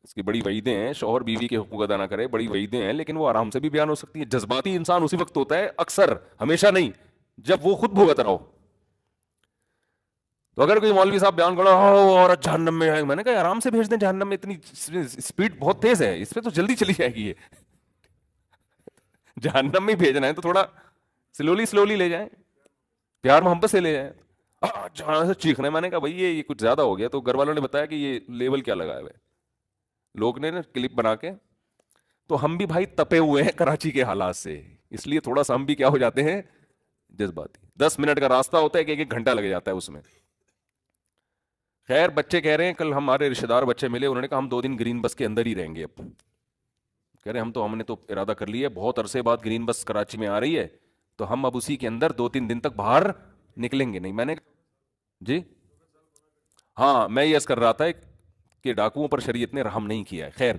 اس کی بڑی وعیدیں ہیں, شوہر بیوی کے حقوق ادا نہ کرے, بڑی وعیدیں ہیں, لیکن وہ آرام سے بھی بیان ہو سکتی ہے. جذباتی انسان اسی وقت ہوتا ہے اکثر, ہمیشہ نہیں, جب وہ خود بھگت رہا ہو. تو اگر کوئی مولوی صاحب بیان کرو عورت جہنم میں ہے, میں نے کہا آرام سے بھیج دیں جہنم میں, اتنی اسپیڈ بہت تیز ہے اس پہ, تو جلدی چلی جائے گی یہ. جہنم میں بھیجنا ہے تو تھوڑا سلولی لے جائیں. پیار محبت سے لے جائیں. جہاں سے چیخنا ہے. میں نے کہا بھائی یہ کچھ زیادہ ہو گیا. تو گھر والوں نے بتایا کہ یہ لیبل کیا لگایا ہوا ہے لوگ نے نا کلپ بنا کے. تو ہم بھی بھائی تپے ہوئے ہیں کراچی کے حالات سے, اس لیے تھوڑا سا ہم بھی کیا ہو جاتے ہیں جذباتی. 10 منٹ کا راستہ ہوتا ہے کہ 1 گھنٹہ لگ جاتا ہے اس میں. خیر بچے کہہ رہے ہیں, کل ہمارے رشتے دار بچے ملے, انہوں نے کہا ہم 2 دن گرین بس کے اندر ہی رہیں گے. اب کہہ رہے ہم نے تو ارادہ کر لیا ہے, بہت عرصے بعد گرین بس کراچی میں آ رہی ہے, تو ہم اب اسی کے اندر 2-3 دن تک باہر نکلیں گے نہیں. میں نے جی ہاں میں یہ کر رہا تھا کہ ڈاکوؤں پر شریعت نے رحم نہیں کیا ہے. خیر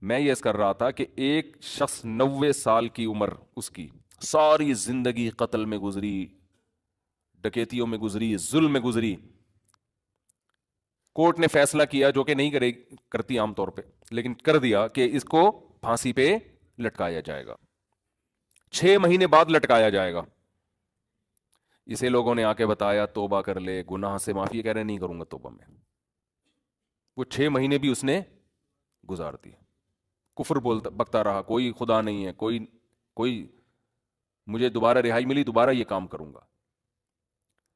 میں یہ کر رہا تھا کہ ایک شخص 90 سال کی عمر, اس کی ساری زندگی قتل میں گزری, ڈکیتیوں میں گزری, ظلم میں گزری. کورٹ نے فیصلہ کیا, جو کہ نہیں کرتی عام طور پہ, لیکن کر دیا کہ اس کو پھانسی پہ لٹکایا جائے گا, 6 مہینے بعد لٹکایا جائے گا. اسے لوگوں نے آ کے بتایا توبہ کر لے, گناہ سے معافی. کہہ رہے نہیں کروں گا توبہ میں. وہ 6 مہینے بھی اس نے گزار دی, کفر بکتا رہا, کوئی خدا نہیں ہے, کوئی مجھے دوبارہ رہائی ملی دوبارہ یہ کام کروں گا.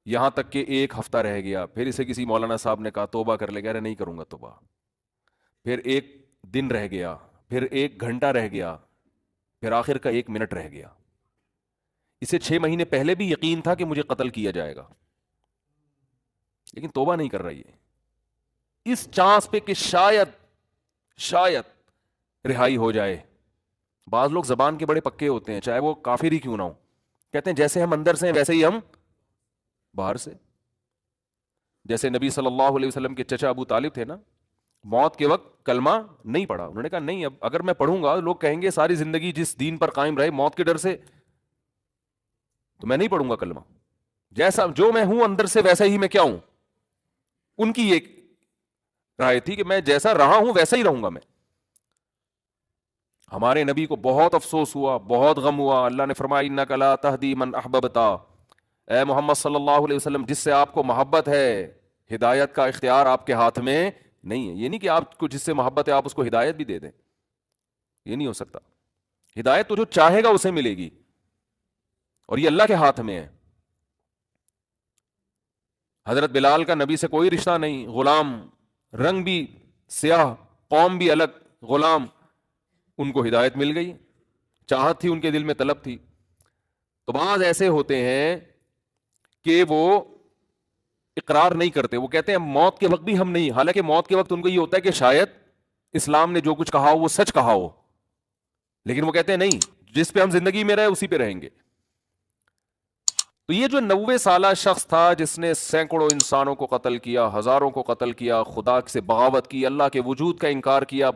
یہاں تک کہ 1 ہفتہ رہ گیا, پھر اسے کسی مولانا صاحب نے کہا توبہ کر لے. کہہ رہے نہیں کروں گا توبہ. پھر 1 دن رہ گیا, پھر 1 گھنٹہ رہ گیا, پھر آخر کا 1 منٹ رہ گیا. اسے 6 مہینے پہلے بھی یقین تھا کہ مجھے قتل کیا جائے گا, لیکن توبہ نہیں کر رہی ہے, اس چانس پہ کہ شاید رہائی ہو جائے. بعض لوگ زبان کے بڑے پکے ہوتے ہیں, چاہے وہ کافر ہی کیوں نہ ہو, کہتے ہیں جیسے ہم اندر سے ہیں ویسے ہی ہم باہر سے. جیسے نبی صلی اللہ علیہ وسلم کے چچا ابو طالب تھے نا, موت کے وقت کلمہ نہیں پڑھا. انہوں نے کہا نہیں, اب اگر میں پڑھوں گا لوگ کہیں گے ساری زندگی جس دین پر قائم رہے موت کے ڈر سے, تو میں نہیں پڑھوں گا کلمہ. جیسا جو میں ہوں اندر سے ویسا ہی میں کیا ہوں. ان کی ایک رائے تھی کہ میں جیسا رہا ہوں ویسا ہی رہوں گا میں. ہمارے نبی کو بہت افسوس ہوا, بہت غم ہوا. اللہ نے فرمایا انک لا تہدی من احببتا, اے محمد صلی اللہ علیہ وسلم جس سے آپ کو محبت ہے, ہدایت کا اختیار آپ کے ہاتھ میں نہیں ہے. یہ نہیں کہ آپ کو جس سے محبت ہے آپ اس کو ہدایت بھی دے دیں, یہ نہیں ہو سکتا. ہدایت تو جو چاہے گا اسے ملے گی, اور یہ اللہ کے ہاتھ میں ہے. حضرت بلال کا نبی سے کوئی رشتہ نہیں, غلام, رنگ بھی سیاہ, قوم بھی الگ, غلام. ان کو ہدایت مل گئی, چاہت تھی ان کے دل میں, طلب تھی. تو بعض ایسے ہوتے ہیں کہ وہ اقرار نہیں کرتے, وہ کہتے ہیں موت کے وقت بھی ہم نہیں, حالانکہ موت کے وقت ان کو یہ ہوتا ہے کہ شاید اسلام نے جو کچھ کہا ہو وہ سچ کہا ہو, لیکن وہ کہتے ہیں نہیں, جس پہ ہم زندگی میں رہے اسی پہ رہیں گے. تو یہ جو 90 سالہ شخص تھا جس نے سینکڑوں انسانوں کو قتل کیا, ہزاروں کو قتل کیا, خدا سے بغاوت کی, اللہ کے وجود کا انکار کیا,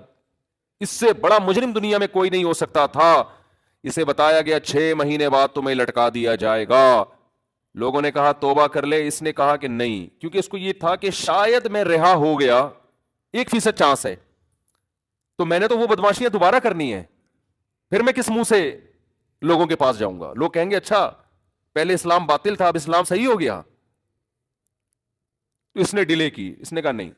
اس سے بڑا مجرم دنیا میں کوئی نہیں ہو سکتا تھا. اسے بتایا گیا 6 مہینے بعد تمہیں لٹکا دیا جائے گا. لوگوں نے کہا توبہ کر لے, اس نے کہا کہ نہیں, کیونکہ اس کو یہ تھا کہ شاید میں رہا ہو گیا, 1% چانس ہے, تو میں نے تو وہ بدماشیاں دوبارہ کرنی ہے, پھر میں کس منہ سے لوگوں کے پاس جاؤں گا. لوگ کہیں گے اچھا پہلے اسلام باطل تھا اب اسلام صحیح ہو گیا. تو اس نے ڈیلے کی, اس نے کہا نہیں,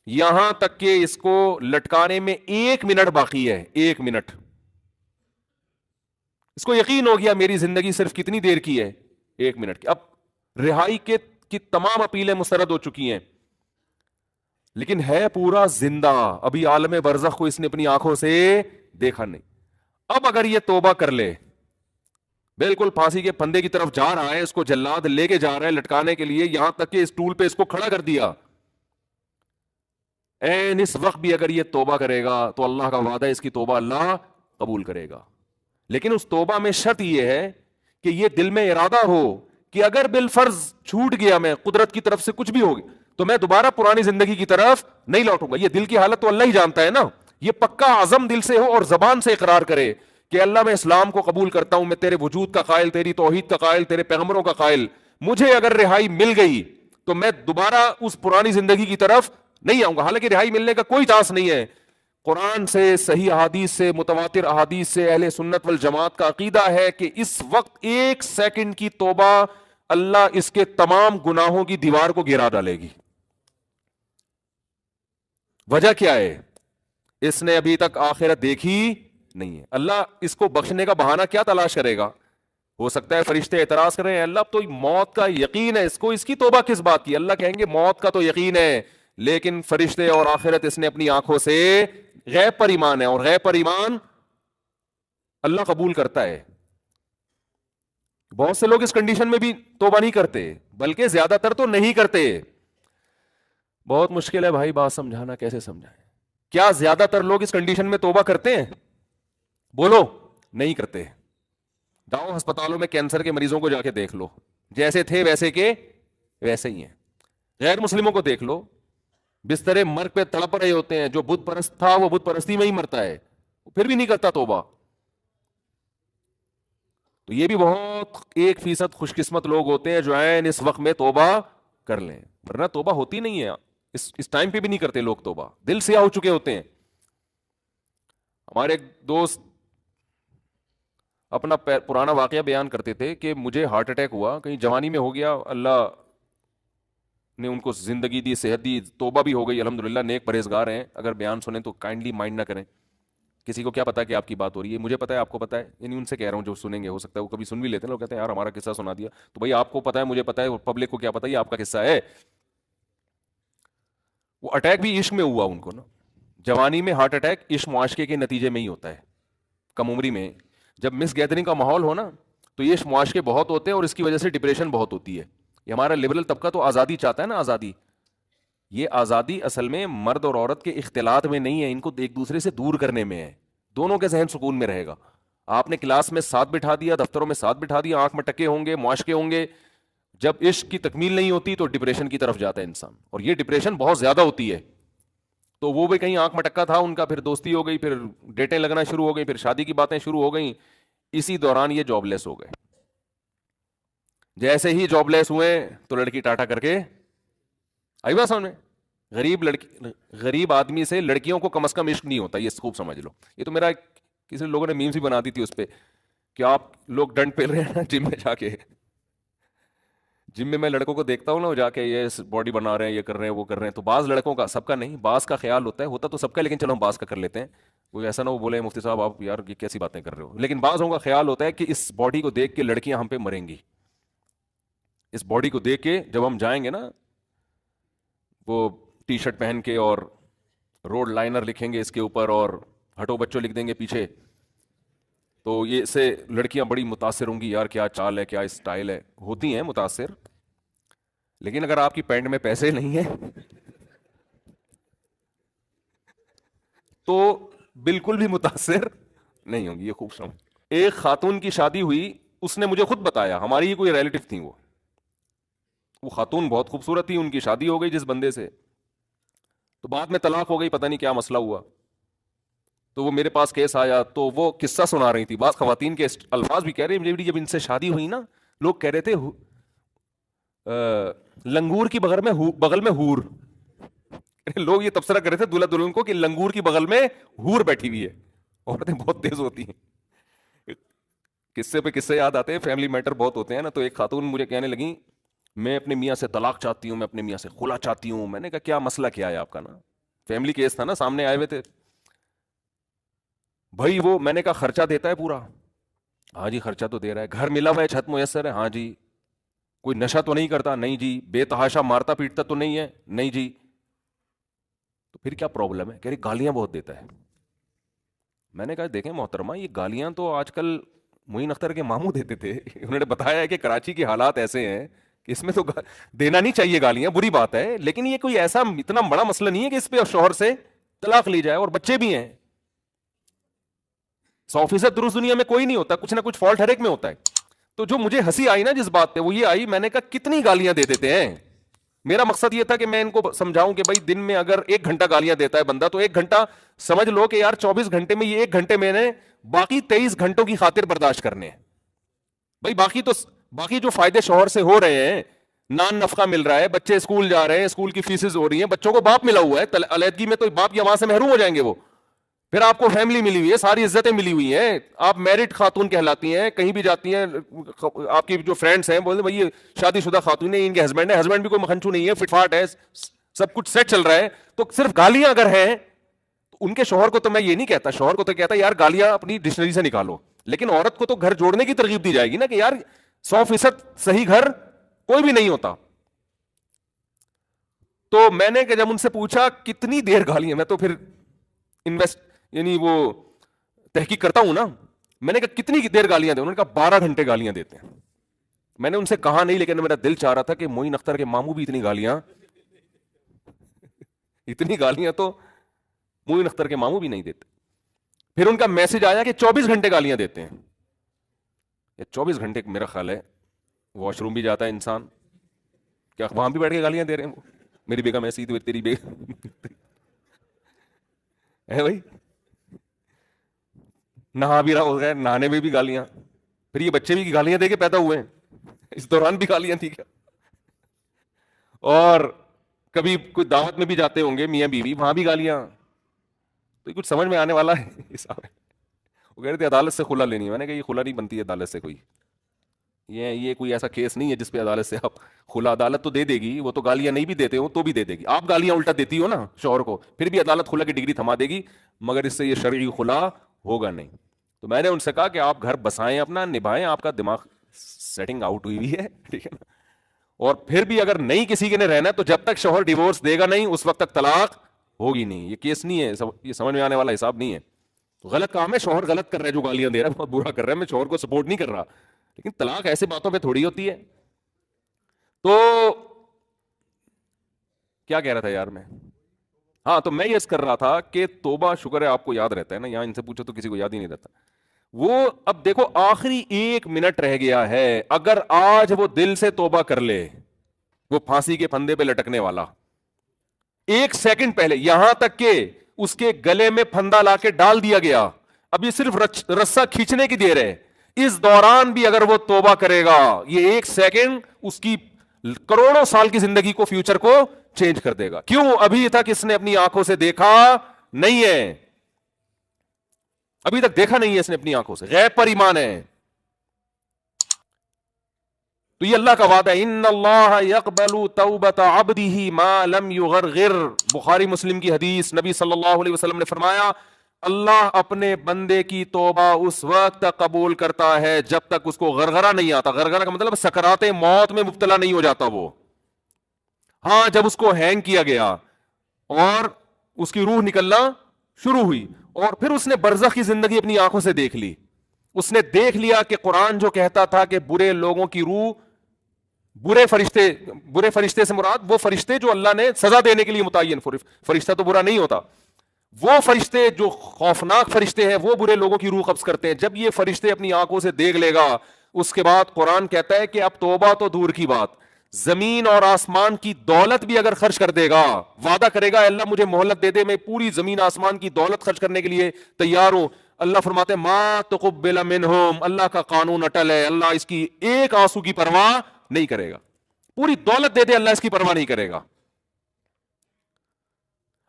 یہاں تک کہ اس کو لٹکانے میں 1 منٹ باقی ہے, 1 منٹ. اس کو یقین ہو گیا میری زندگی صرف کتنی دیر کی ہے, 1 منٹ کی. اب رہائی کی تمام اپیلیں مسترد ہو چکی ہیں, لیکن ہے پورا زندہ, ابھی عالم برزخ کو اس نے اپنی آنکھوں سے دیکھا نہیں. اب اگر یہ توبہ کر لے, بالکل پھانسی کے پھندے کی طرف جا رہا ہے, اس کو جلاد لے کے جا رہا ہے لٹکانے کے لیے, یہاں تک کہ اس ٹول پہ اس کو کھڑا کر دیا, این اس وقت بھی اگر یہ توبہ کرے گا تو اللہ کا وعدہ ہے اس کی توبہ اللہ قبول کرے گا. لیکن اس توبہ میں شرط یہ ہے کہ یہ دل میں ارادہ ہو کہ اگر بالفرض چھوٹ گیا میں, قدرت کی طرف سے کچھ بھی ہو گیا, تو میں دوبارہ پرانی زندگی کی طرف نہیں لوٹوں گا. یہ دل کی حالت تو اللہ ہی جانتا ہے نا. یہ پکا عزم دل سے ہو اور زبان سے اقرار کرے کہ اللہ میں اسلام کو قبول کرتا ہوں, میں تیرے وجود کا قائل, تیری توحید کا قائل, تیرے پیغمبروں کا قائل, مجھے اگر رہائی مل گئی تو میں دوبارہ اس پرانی زندگی کی طرف نہیں آؤں گا. حالانکہ رہائی ملنے کا کوئی چانس نہیں ہے. قرآن سے, صحیح احادیث سے, متواتر احادیث سے اہل سنت والجماعت کا عقیدہ ہے کہ اس وقت 1 سیکنڈ کی توبہ اللہ اس کے تمام گناہوں کی دیوار کو گرا ڈالے گی. وجہ کیا ہے؟ اس نے ابھی تک آخرت دیکھی نہیں ہے. اللہ اس کو بخشنے کا بہانہ کیا تلاش کرے گا ہو سکتا ہے فرشتے اعتراض کر رہے ہیں اللہ اب تو موت کا یقین ہے اس کو, اس کی توبہ کس بات کی. اللہ کہیں گے موت کا تو یقین ہے لیکن فرشتے اور آخرت اس نے اپنی آنکھوں سے غیب پر ایمان ہے, اور غیب پر ایمان اللہ قبول کرتا ہے. بہت سے لوگ اس کنڈیشن میں بھی توبہ نہیں کرتے, بلکہ زیادہ تر تو نہیں کرتے. بہت مشکل ہے بھائی بات سمجھانا, کیسے سمجھائیں. کیا زیادہ تر لوگ اس کنڈیشن میں توبہ کرتے ہیں؟ بولو. نہیں کرتے. جاؤ ہسپتالوں میں کینسر کے مریضوں کو جا کے دیکھ لو, جیسے تھے ویسے کے ویسے ہی ہیں. غیر مسلموں کو دیکھ لو, بسترے مرگ پہ تڑپ رہے ہوتے ہیں. جو بت پرست تھا وہ بت پرستی میں ہی مرتا ہے, پھر بھی نہیں کرتا توبہ. تو یہ بھی بہت 1% خوش قسمت لوگ ہوتے ہیں جو عین اس وقت میں توبہ کر لیں, ورنہ توبہ ہوتی نہیں ہے. اس ٹائم پہ بھی نہیں کرتے لوگ توبہ, دل سیاہ ہو چکے ہوتے ہیں. ہمارے ایک دوست اپنا پرانا واقعہ بیان کرتے تھے کہ مجھے ہارٹ اٹیک ہوا, کہیں جوانی میں ہو گیا, اللہ نے ان کو زندگی دی, صحت دی, توبہ بھی ہو گئی الحمدللہ, نیک پرہیزگار ہیں. اگر بیان سنیں تو کائنڈلی مائنڈ نہ کریں, کسی کو کیا پتا کہ آپ کی بات ہو رہی ہے, مجھے پتا ہے آپ کو پتا ہے, یعنی ان سے کہہ رہا ہوں جو سنیں گے, ہو سکتا ہے وہ کبھی سن بھی لیتے ہیں, لوگ کہتے ہیں یار ہمارا قصہ سنا دیا. تو بھائی آپ کو پتا ہے, مجھے پتا ہے, پبلک کو کیا پتا, یہ آپ کا قصہ ہے. وہ اٹیک بھی عشق میں ہوا ان کو نا, جوانی میں ہارٹ اٹیک عشق معاشقے کے نتیجے میں ہی ہوتا ہے. کم عمری میں جب مس گیدرنگ کا ماحول ہو نا تو یہ معاشقے بہت ہوتے ہیں, اور اس کی وجہ سے ڈپریشن بہت ہوتی ہے. یہ ہمارا لبرل طبقہ تو آزادی چاہتا ہے نا, آزادی. یہ آزادی اصل میں مرد اور عورت کے اختلاط میں نہیں ہے, ان کو ایک دوسرے سے دور کرنے میں ہے. دونوں کے ذہن سکون میں رہے گا. آپ نے کلاس میں ساتھ بٹھا دیا, دفتروں میں ساتھ بٹھا دیا, آنکھ میں ٹکے ہوں گے, معاشقے ہوں گے, جب عشق کی تکمیل نہیں ہوتی تو ڈپریشن کی طرف جاتا ہے انسان, اور یہ ڈپریشن بہت زیادہ ہوتی ہے. تو وہ بھی کہیں آنکھ میں ٹکا تھا ان کا, پھر دوستی ہو گئی, پھر ڈیٹیں لگنا شروع ہو گئی, پھر شادی کی باتیں شروع ہو گئیں. اسی دوران یہ جاب لیس ہو گئے. جیسے ہی جاب لیس ہوئے تو لڑکی ٹاٹا کر کے آئی بات سامنے. غریب آدمی سے لڑکیوں کو کم از کم عشق نہیں ہوتا, یہ خوب سمجھ لو. یہ تو میرا کسی لوگوں نے میمز بھی بنا دی تھی اس پہ کہ آپ لوگ ڈنڈ پھیل رہے ہیں نا جم میں جا کے. جم میں لڑکوں کو دیکھتا ہوں نا, وہ جا کے یہ باڈی بنا رہے ہیں, یہ کر رہے ہیں, وہ کر رہے ہیں. تو بعض لڑکوں کا, سب کا نہیں, بعض کا خیال ہوتا ہے, ہوتا تو سب کا, لیکن چلو ہم بعض کا کر لیتے ہیں. وہ ایسا نہ وہ بولے مفتی صاحب آپ یار یہ کیسی باتیں کر رہے ہو, لیکن بعضوں کا خیال ہوتا ہے کہ اس باڈی کو دیکھ کے لڑکیاں ہم پہ مریں گی. اس باڈی کو دیکھ کے جب ہم جائیں گے نا, وہ ٹی شرٹ پہن کے اور روڈ لائنر لکھیں گے اس کے اوپر اور ہٹو بچوں لکھ دیں گے پیچھے, تو یہ سے لڑکیاں بڑی متاثر ہوں گی, یار کیا چال ہے, کیا اسٹائل ہے. ہوتی ہیں متاثر, لیکن اگر آپ کی پینٹ میں پیسے نہیں ہیں تو بالکل بھی متاثر نہیں ہوں گی. یہ خوب سمجھ. ایک خاتون کی شادی ہوئی, اس نے مجھے خود بتایا, ہماری ہی کوئی ریلیٹو تھی, وہ خاتون بہت خوبصورت تھی, ان کی شادی ہو گئی جس بندے سے, تو بعد میں طلاق ہو گئی, پتہ نہیں کیا مسئلہ ہوا. تو وہ میرے پاس کیس آیا, تو وہ قصہ سنا رہی تھی. بعض خواتین کے الفاظ بھی کہہ رہے ہیں, جب ان سے شادی ہوئی نا, لوگ کہہ رہے تھے لنگور کی بغل میں ہور. لوگ یہ تبصرہ کر رہے تھے دلہا دلہن کو کہ لنگور کی بغل میں ہور بیٹھی ہوئی ہے. عورتیں بہت تیز ہوتی ہیں, قصے پہ قصے یاد آتے ہیں, فیملی میٹر بہت ہوتے ہیں نا. تو ایک خاتون مجھے کہنے لگی میں اپنے میاں سے طلاق چاہتی ہوں, میں اپنے میاں سے خلا چاہتی ہوں. میں نے کہا کیا مسئلہ کیا ہے آپ کا نا, فیملی کیس تھا نا, سامنے آئے ہوئے تھے. بھائی وہ, میں نے کہا خرچہ دیتا ہے پورا؟ ہاں جی خرچہ تو دے رہا ہے. گھر ملا ہوا ہے, چھت میسر ہے؟ ہاں جی. کوئی نشہ تو نہیں کرتا؟ نہیں جی. بے تحاشا مارتا پیٹتا تو نہیں ہے؟ نہیں جی. تو پھر کیا پرابلم ہے؟ کہہ رہی گالیاں بہت دیتا ہے. میں نے کہا دیکھیں محترمہ, یہ گالیاں تو آج کل معین اختر کے ماموں دیتے تھے. انہوں نے بتایا ہے کہ کراچی کے حالات ایسے ہیں کہ اس میں تو دینا نہیں چاہیے گالیاں, بری بات ہے, لیکن یہ کوئی ایسا اتنا بڑا مسئلہ نہیں ہے کہ اس پہ شوہر سے طلاق لی جائے. اور بچے بھی ہیں, 100% درست دنیا میں کوئی نہیں ہوتا, کچھ نہ کچھ فالٹ ہر ایک میں ہوتا ہے. تو جو مجھے ہنسی آئی نا جس بات پہ, وہ یہ آئی, میں نے کہا کتنی گالیاں دے دیتے ہیں. میرا مقصد یہ تھا کہ میں ان کو سمجھاؤں کہ بھائی دن میں اگر 1 گھنٹہ گالیاں دیتا ہے بندہ, تو 1 گھنٹہ سمجھ لو کہ یار 24 گھنٹے میں یہ 1 گھنٹے میں نے باقی 23 گھنٹوں کی خاطر برداشت کرنے ہیں. بھائی باقی جو فائدے شوہر سے ہو رہے ہیں, نان نفقہ مل رہا ہے, بچے اسکول جا رہے ہیں, اسکول کی فیسز ہو رہی ہیں, بچوں کو باپ ملا ہوا ہے, علیحدگی میں تو باپ یا ماں سے محروم ہو جائیں گے وہ. پھر آپ کو فیملی ملی ہوئی ہے, ساری عزتیں ملی ہوئی ہیں, آپ میرڈ خاتون کہلاتی ہیں, کہیں بھی جاتی ہیں, آپ کی جو فرینڈس ہیں بولتے بھائی یہ شادی شدہ خاتون ہے, ان کے ہسبینڈ ہے, ہسبینڈ بھی کوئی مکھنچو نہیں ہے, فٹ فاٹ ہے, سب کچھ سیٹ چل رہا ہے. تو صرف گالیاں اگر ہیں ان کے شوہر کو, تو میں یہ نہیں کہتا, شوہر کو تو کہتا یار گالیاں اپنی ڈکشنری سے نکالو, لیکن عورت کو تو گھر جوڑنے کی ترغیب دی جائے گی نا کہ یار 100% صحیح گھر کوئی بھی نہیں ہوتا. تو میں نے کہ جب ان سے پوچھا کتنی دیر گالیاں, میں تو پھر انویسٹ یعنی وہ تحقیق کرتا ہوں نا, میں نے کہا کتنی دیر گالیاں دیں, انہوں نے کہا 12 گھنٹے گالیاں دیتے ہیں. میں نے ان سے کہا نہیں, لیکن میرا دل چاہ رہا تھا کہ معین اختر کے ماموں بھی اتنی گالیاں تو معین اختر کے ماموں بھی نہیں دیتے. پھر ان کا میسج آیا کہ 24 گھنٹے گالیاں دیتے ہیں. 24 گھنٹے میرا خیال ہے واش روم بھی جاتا ہے انسان, کیا وہاں بھی بیٹھ کے گالیاں دے رہے ہیں وہ, میری بیگم ایسی تو تیری بیگم ہے بھائی, نہا بھی رہا ہو گیا, نہانے میں بھی گالیاں, پھر یہ بچے بھی گالیاں دے کے پیدا ہوئے ہیں, اس دوران بھی گالیاں تھی کیا؟ اور کبھی کوئی دعوت میں بھی جاتے ہوں گے میاں بیوی, وہاں بھی گالیاں. تو یہ کچھ سمجھ میں آنے والا ہے حساب ہے. وہ کہہ رہے تھے عدالت سے خلا لینی ہے, میں نے کہا یہ خلا نہیں بنتی ہے عدالت سے, کوئی یہ کوئی ایسا کیس نہیں ہے جس پہ عدالت سے آپ خلا, عدالت تو دے دے گی, وہ تو گالیاں نہیں بھی دیتے ہو تو بھی دے دے گی. آپ گالیاں الٹا دیتی ہو نا شوہر کو, پھر بھی عدالت خلا کی ڈگری تھما دے گی, مگر اس سے یہ شرعی خلا ہوگا نہیں. تو میں نے ان سے کہا کہ آپ گھر بسائیں, اپنا نبھائیں, آپ کا دماغ سیٹنگ آؤٹ ہوئی ہے, ٹھیک ہے نا. اور پھر بھی اگر نہیں کسی کے نے رہنا ہے تو جب تک شوہر ڈیورس دے گا نہیں اس وقت تک طلاق ہوگی نہیں. یہ کیس نہیں ہے, یہ سمجھ میں آنے والا حساب نہیں ہے. غلط کام ہے, شوہر غلط کر رہا ہے جو گالیاں دے رہا ہے, بہت برا کر رہا ہے, میں شوہر کو سپورٹ نہیں کر رہا, لیکن طلاق ایسے باتوں پہ تھوڑی ہوتی ہے. تو کیا کہہ رہا تھا یار میں, ہاں تو میں یہ کر رہا تھا کہ توبہ, شکر ہے آپ کو یاد رہتا ہے نا, یہاں ان سے پوچھو تو کسی کو یاد ہی نہیں رہتا. وہ اب دیکھو آخری 1 منٹ رہ گیا ہے, اگر آج وہ دل سے توبہ کر لے, وہ پھانسی کے پھندے پہ لٹکنے والا 1 سیکنڈ پہلے, یہاں تک کہ اس کے گلے میں پھندا لا کے ڈال دیا گیا, اب یہ صرف رسا کھینچنے کی دیر ہے, اس دوران بھی اگر وہ توبہ کرے گا, یہ 1 سیکنڈ اس کی کروڑوں سال کی زندگی کو, فیوچر کو چینج کر دے گا. کیوں؟ ابھی تک اس نے اپنی آنکھوں سے دیکھا نہیں ہے, ابھی تک دیکھا نہیں ہے اس نے اپنی آنکھوں سے, غیب پر ایمان ہے. تو یہ اللہ کا وعدہ ہے, ان اللہ یقبل توبۃ عبدہ ما لم یغرغر, بخاری مسلم کی حدیث, نبی صلی اللہ علیہ وسلم نے فرمایا اللہ اپنے بندے کی توبہ اس وقت تک قبول کرتا ہے جب تک اس کو غرغرہ نہیں آتا. غرغرہ کا مطلب سکرات موت میں مبتلا نہیں ہو جاتا وہ. ہاں جب اس کو ہینگ کیا گیا اور اس کی روح نکلنا شروع ہوئی, اور پھر اس نے برزخ کی زندگی اپنی آنکھوں سے دیکھ لی, اس نے دیکھ لیا کہ قرآن جو کہتا تھا کہ برے لوگوں کی روح, برے فرشتے سے مراد وہ فرشتے جو اللہ نے سزا دینے کے لیے متعین, فرشتہ تو برا نہیں ہوتا, وہ فرشتے جو خوفناک فرشتے ہیں وہ برے لوگوں کی روح قبض کرتے ہیں. جب یہ فرشتے اپنی آنکھوں سے دیکھ لے گا, اس کے بعد قرآن کہتا ہے کہ اب توبہ تو دور کی بات, زمین اور آسمان کی دولت بھی اگر خرچ کر دے گا, وعدہ کرے گا اللہ مجھے مہلت دے دے, میں پوری زمین آسمان کی دولت خرچ کرنے کے لیے تیار ہوں. اللہ فرماتے ما تقبل منہم, اللہ کا قانون اٹل ہے, اللہ اس کی ایک آنسو کی پرواہ نہیں کرے گا, پوری دولت دے دے اللہ اس کی پرواہ نہیں کرے گا.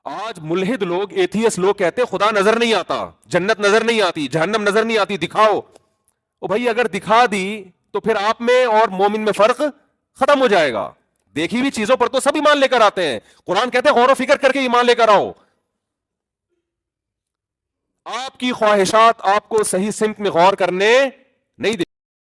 آج ملحد لوگ, ایتھیس لوگ کہتے ہیں خدا نظر نہیں آتا, جنت نظر نہیں آتی, جہنم نظر نہیں آتی, دکھاؤ. او بھائی اگر دکھا دی تو پھر آپ میں اور مومن میں فرق ختم ہو جائے گا. دیکھی ہوئی چیزوں پر تو سب ایمان لے کر آتے ہیں, قرآن کہتے ہیں غور و فکر کر کے ایمان لے کر آؤ. آپ کی خواہشات آپ کو صحیح سمت میں غور کرنے نہیں دے